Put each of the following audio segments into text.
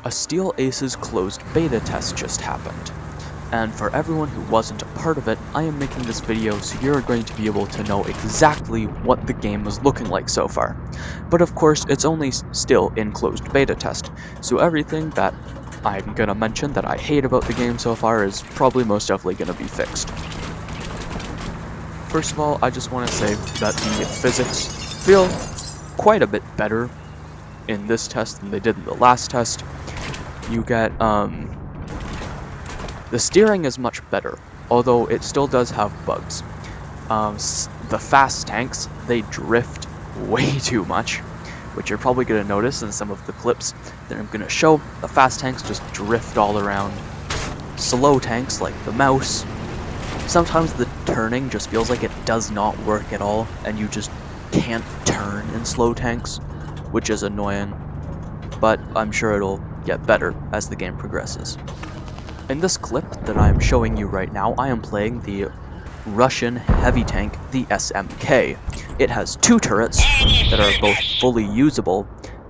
A Steel Aces closed beta test just happened, and for everyone who wasn't a part of it, I am making this video so you're going to be able to know exactly what the game is looking like so far. But of course, it's only still in closed beta test, so everything that I'm gonna mention that I hate about the game so far is probably most definitely gonna be fixed. First of all, I just want to say that the physics feel quite a bit better in this test than they did in the last test. You get, the steering is much better, although it still does have bugs. The fast tanks, they drift way too much, which you're probably going to notice in some of the clips that I'm going to show. The fast tanks just drift all around. Slow tanks, like the mouse, sometimes the turning just feels like it does not work at all, and you just can't turn in slow tanks, which is annoying, but I'm sure it'll get better as the game progresses. In this clip that I'm showing you right now, I am playing the Russian heavy tank, the SMK. It has two turrets that are both fully usable,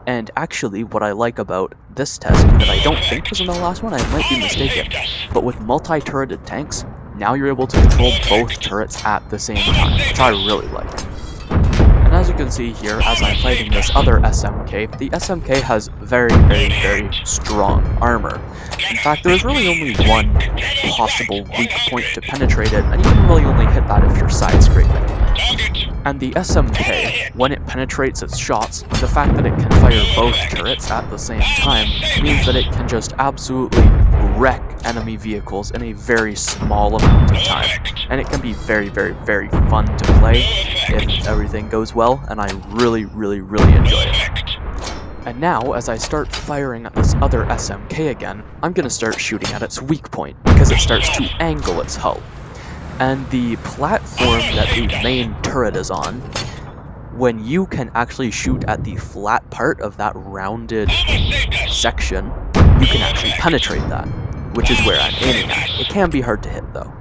and actually what I like about this test that I don't think was in the last one, I might be mistaken, but with multi-turreted tanks, now you're able to control both turrets at the same time, which I really like. And as you can see here, as I'm fighting this other SMK, the SMK has very strong armor. In fact, there is really only one possible weak point to penetrate it, and you can really only hit that if you're side-scraping. And the SMK, when it penetrates its shots, the fact that it can fire both turrets at the same time means that it can just absolutely wreck enemy vehicles in a very small amount of time. And it can be very fun to play if everything goes well, and I really enjoy it. And now, as I start firing at this other SMK again, I'm gonna start shooting at its weak point, because it starts to angle its hull. And the platform that the main turret is on, when you can actually shoot at the flat part of that rounded section, you can actually penetrate that, which is where I'm aiming at. It can be hard to hit, though.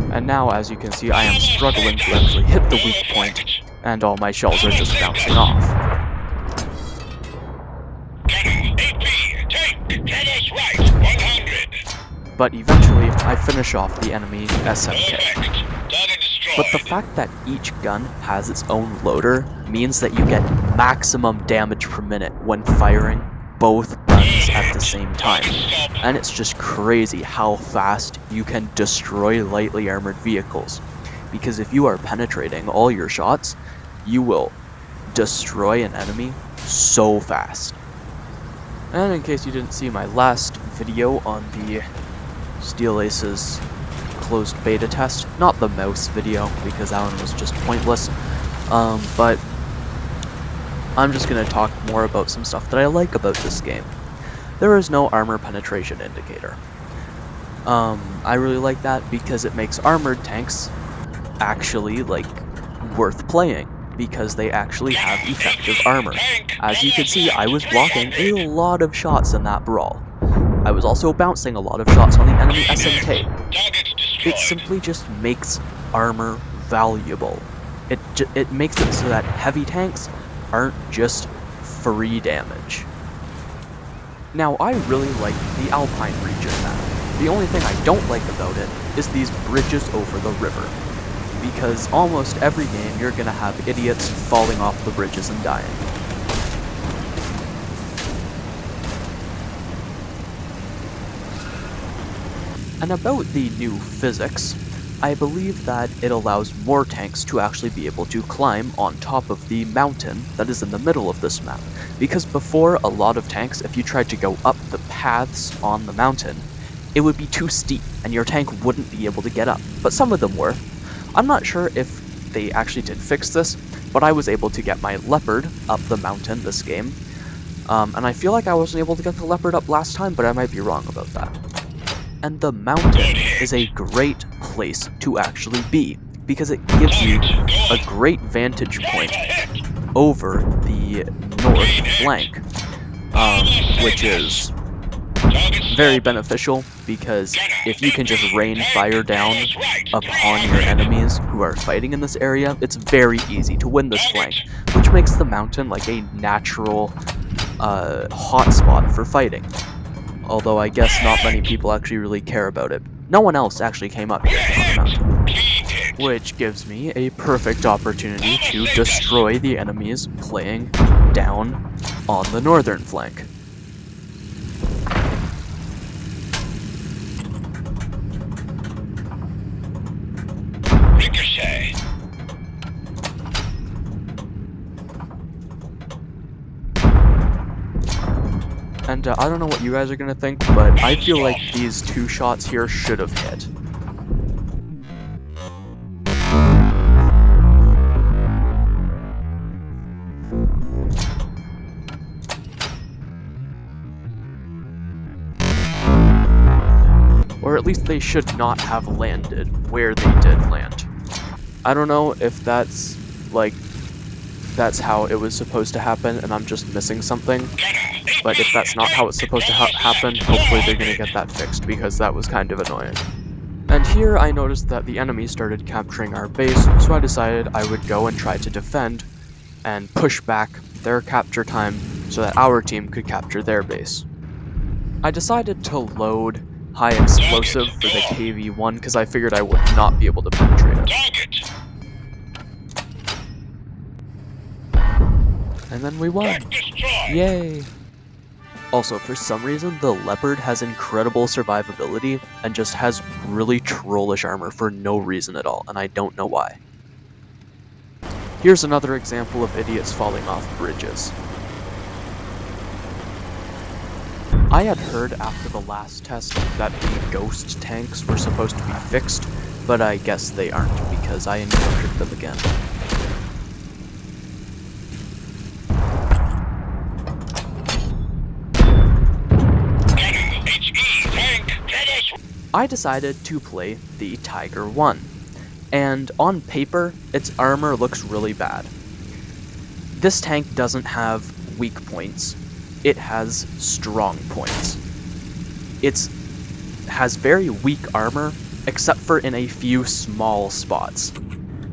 And now, as you can see, I am struggling to actually hit the weak point, and all my shells are just bouncing off. But eventually, I finish off the enemy SMK. But the fact that each gun has its own loader means that you get maximum damage per minute when firing both guns at the same time, and it's just crazy how fast you can destroy lightly armored vehicles, because if you are penetrating all your shots, you will destroy an enemy so fast. And in case you didn't see my last video on the Steel Aces closed beta test, not the mouse video, because that one was just pointless, but I'm just going to talk more about some stuff that I like about this game. There is no armor penetration indicator. I really like that because it makes armored tanks actually, worth playing, because they actually have effective armor. As you can see, I was blocking a lot of shots in that brawl. I was also bouncing a lot of shots on the enemy SMK. It simply just makes armor valuable. It makes it so that heavy tanks aren't just free damage. Now, I really like the Alpine region map. The only thing I don't like about it is these bridges over the river, because almost every game you're gonna have idiots falling off the bridges and dying. And about the new physics, I believe that it allows more tanks to actually be able to climb on top of the mountain that is in the middle of this map. Because before, a lot of tanks, if you tried to go up the paths on the mountain, it would be too steep and your tank wouldn't be able to get up. But some of them were. I'm not sure if they actually did fix this, but I was able to get my Leopard up the mountain this game. And I feel like I wasn't able to get the Leopard up last time, but I might be wrong about that. And the mountain is a great place to actually be, because it gives you a great vantage point over the north flank, which is very beneficial because if you can just rain fire down upon your enemies who are fighting in this area, it's very easy to win this flank, which makes the mountain like a natural hotspot for fighting. Although I guess not many people actually really care about it. No one else actually came up here on the mountain. Which gives me a perfect opportunity to destroy the enemies playing down on the northern flank. Ricochet. And I don't know what you guys are gonna think, but I feel like these two shots here should have hit. Or at least they should not have landed where they did land. I don't know if that's how it was supposed to happen and I'm just missing something. But if that's not how it's supposed to happen, hopefully they're gonna get that fixed, because that was kind of annoying. And here I noticed that the enemy started capturing our base, so I decided I would go and try to defend and push back their capture time so that our team could capture their base. I decided to load high explosive for the KV-1 because I figured I would not be able to penetrate it. And then we won! Yay! Also, for some reason, the Leopard has incredible survivability and just has really trollish armor for no reason at all, and I don't know why. Here's another example of idiots falling off bridges. I had heard after the last test that the ghost tanks were supposed to be fixed, but I guess they aren't because I encountered them again. I decided to play the Tiger 1, and on paper, its armor looks really bad. This tank doesn't have weak points, it has strong points. It has very weak armor, except for in a few small spots.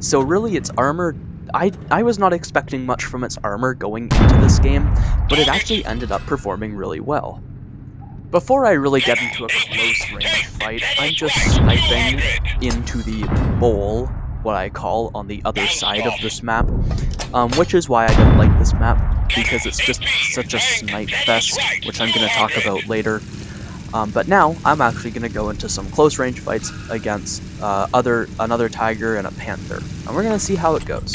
So really its armor, I was not expecting much from its armor going into this game, but it actually ended up performing really well. Before I really get into a close range fight, I'm just sniping into the bowl, what I call, on the other side of this map, which is why I don't like this map, because it's just such a snipe fest, which I'm going to talk about later. But now, I'm actually going to go into some close range fights against another tiger and a panther, and we're going to see how it goes.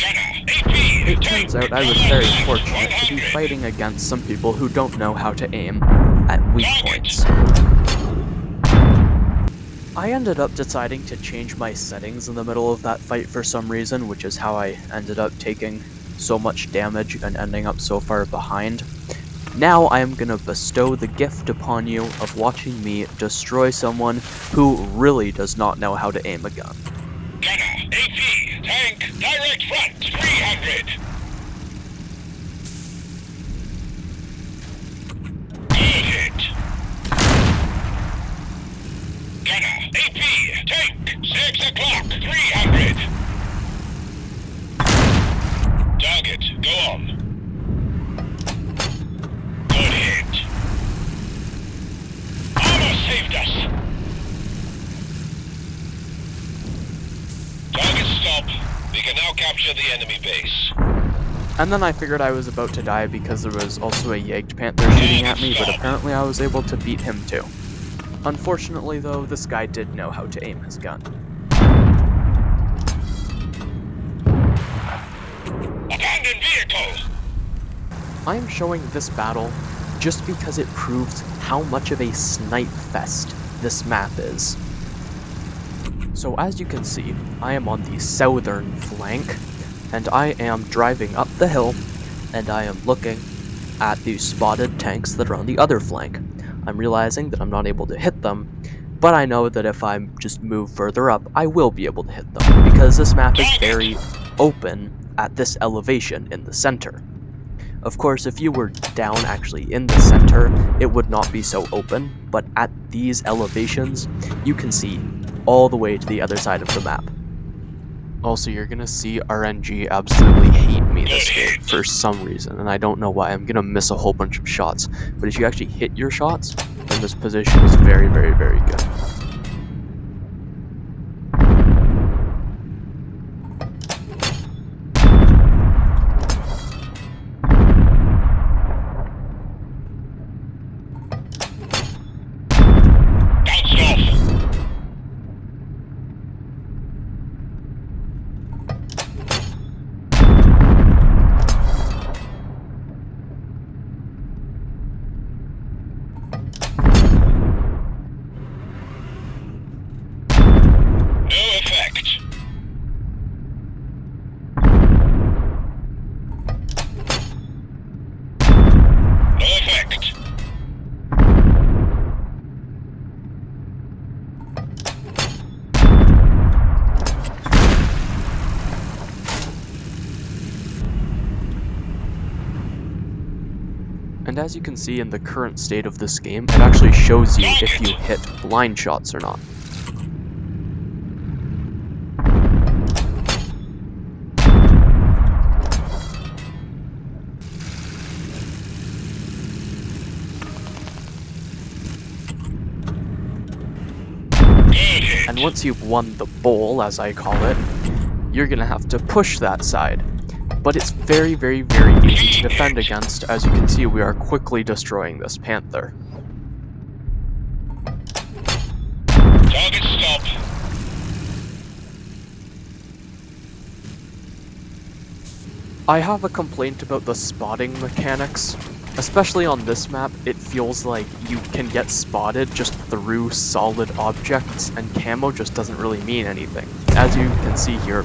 It turns out I was very fortunate to be fighting against some people who don't know how to aim at weak points. I ended up deciding to change my settings in the middle of that fight for some reason, which is how I ended up taking so much damage and ending up so far behind. Now I am gonna bestow the gift upon you of watching me destroy someone who really does not know how to aim a gun. Gunner, AP, tank, direct front, 300. Good hit. Gunner, AP, tank, 6 o'clock, 300. Target, go on. Good hit. Armor saved us. Target stop. We can now capture the enemy base. And then I figured I was about to die because there was also a Jagd Panther shooting at me, but apparently I was able to beat him too. Unfortunately though, this guy did know how to aim his gun. Abandoned vehicle! I am showing this battle just because it proves how much of a snipe fest this map is. So as you can see, I am on the southern flank, and I am driving up the hill, and I am looking at the spotted tanks that are on the other flank. I'm realizing that I'm not able to hit them, but I know that if I just move further up, I will be able to hit them, because this map is very open at this elevation in the center. Of course, if you were down actually in the center, it would not be so open, but at these elevations, you can see all the way to the other side of the map. Also, you're gonna see RNG absolutely hate me this game for some reason, and I don't know why. I'm gonna miss a whole bunch of shots, but if you actually hit your shots, then this position is very, very, very good. And as you can see in the current state of this game, it actually shows you if you hit blind shots or not. And once you've won the bowl, as I call it, you're gonna have to push that side. But it's very, very, very easy to defend against. As you can see, we are quickly destroying this Panther. Target stop. I have a complaint about the spotting mechanics. Especially on this map, it feels like you can get spotted just through solid objects, and camo just doesn't really mean anything. As you can see here,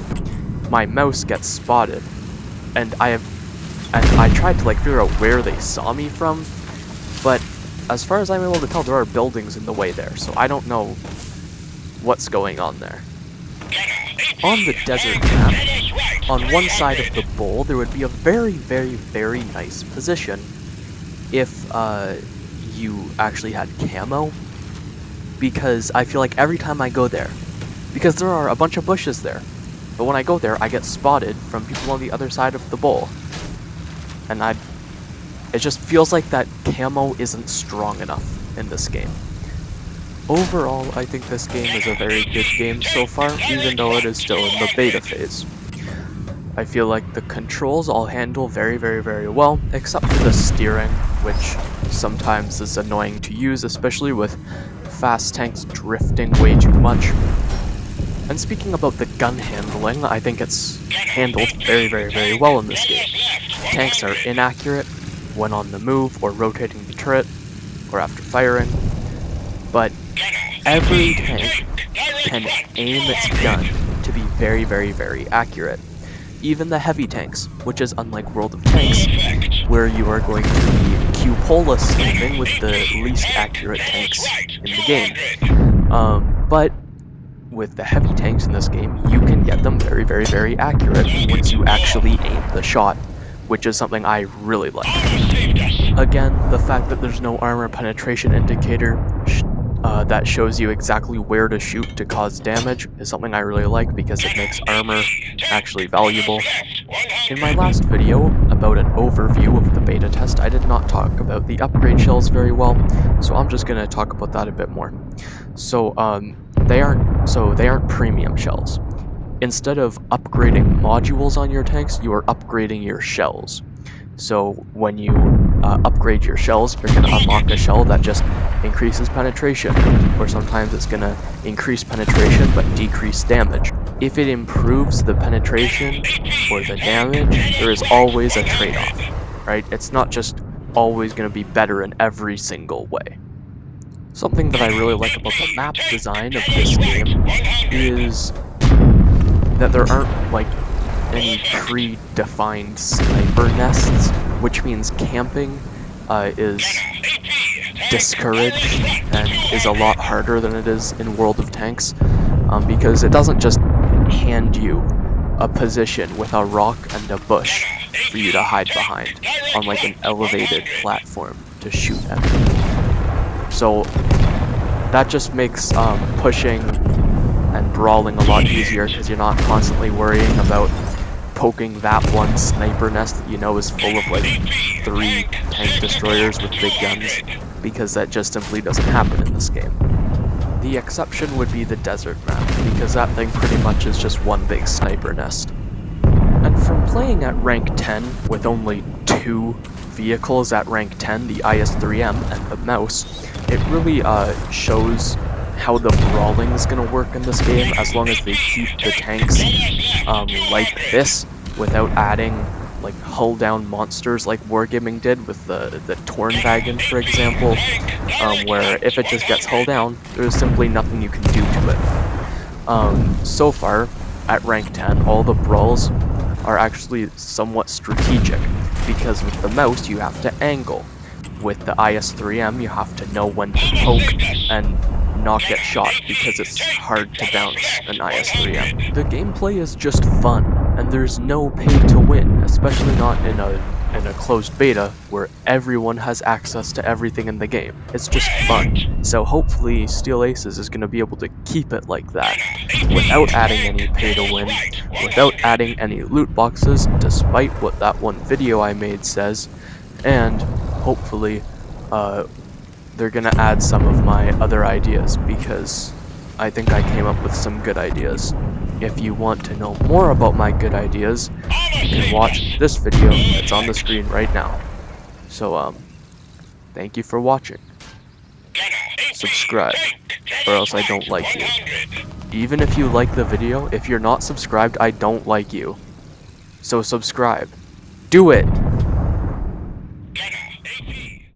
my mouse gets spotted, and I tried to figure out where they saw me from, but as far as I'm able to tell, there are buildings in the way there, so I don't know what's going on there. On the desert map, on one side of the bowl, there would be a very, very, very nice position if you actually had camo, because I feel like every time I go there, because there are a bunch of bushes there, but when I go there, I get spotted from people on the other side of the bowl, and it just feels like that camo isn't strong enough in this game. Overall, I think this game is a very good game so far, even though it is still in the beta phase. I feel like the controls all handle very, very, very well, except for the steering, which sometimes is annoying to use, especially with fast tanks drifting way too much. And speaking about the gun handling, I think it's handled very, very, very well in this game. Tanks are inaccurate when on the move or rotating the turret or after firing, but every tank can aim its gun to be very, very, very accurate. Even the heavy tanks, which is unlike World of Tanks, where you are going to be cupola sniping with the least accurate tanks in the game. But with the heavy tanks in this game, you can get them very, very, very accurate once you actually aim the shot, which is something I really like. Again, the fact that there's no armor penetration indicator that shows you exactly where to shoot to cause damage is something I really like, because it makes armor actually valuable. In my last video about an overview of the beta test, I did not talk about the upgrade shells very well, so I'm just going to talk about that a bit more. So they aren't premium shells. Instead of upgrading modules on your tanks, you are upgrading your shells. So when you upgrade your shells, you're going to unlock a shell that just increases penetration, or sometimes it's going to increase penetration but decrease damage. If it improves the penetration or the damage, there is always a trade-off, right? It's not just always going to be better in every single way. Something that I really like about the map design of this game is that there aren't any predefined sniper nests, which means camping is discouraged and is a lot harder than it is in World of Tanks, because it doesn't just hand you a position with a rock and a bush for you to hide behind on like an elevated platform to shoot at. So that just makes pushing and brawling a lot easier because you're not constantly worrying about poking that one sniper nest that you know is full of like 3 tank destroyers with big guns, because that just simply doesn't happen in this game. The exception would be the desert map, because that thing pretty much is just one big sniper nest. And from playing at rank 10 with only 2 vehicles at rank 10, the IS-3M and the Mouse, it really shows how the brawling is going to work in this game, as long as they keep the tanks like this, without adding like hull down monsters like Wargaming did with the Tornwagen, for example, where if it just gets hull down, there's simply nothing you can do to it. So far, at rank 10, all the brawls are actually somewhat strategic, because with the Mouse you have to angle. With the IS-3M you have to know when to poke and not get shot, because it's hard to bounce an IS-3M. The gameplay is just fun, and there's no pay to win, especially not in a closed beta where everyone has access to everything in the game. It's just fun. So hopefully Steel Aces is going to be able to keep it like that, without adding any pay to win, without adding any loot boxes, despite what that one video I made says, and hopefully they're gonna add some of my other ideas, because I think I came up with some good ideas. If you want to know more about my good ideas, you can watch this video that's on the screen right now. So thank you for watching. Subscribe, or else I don't like you. Even if you like the video, if you're not subscribed, I don't like you. So subscribe. Do it!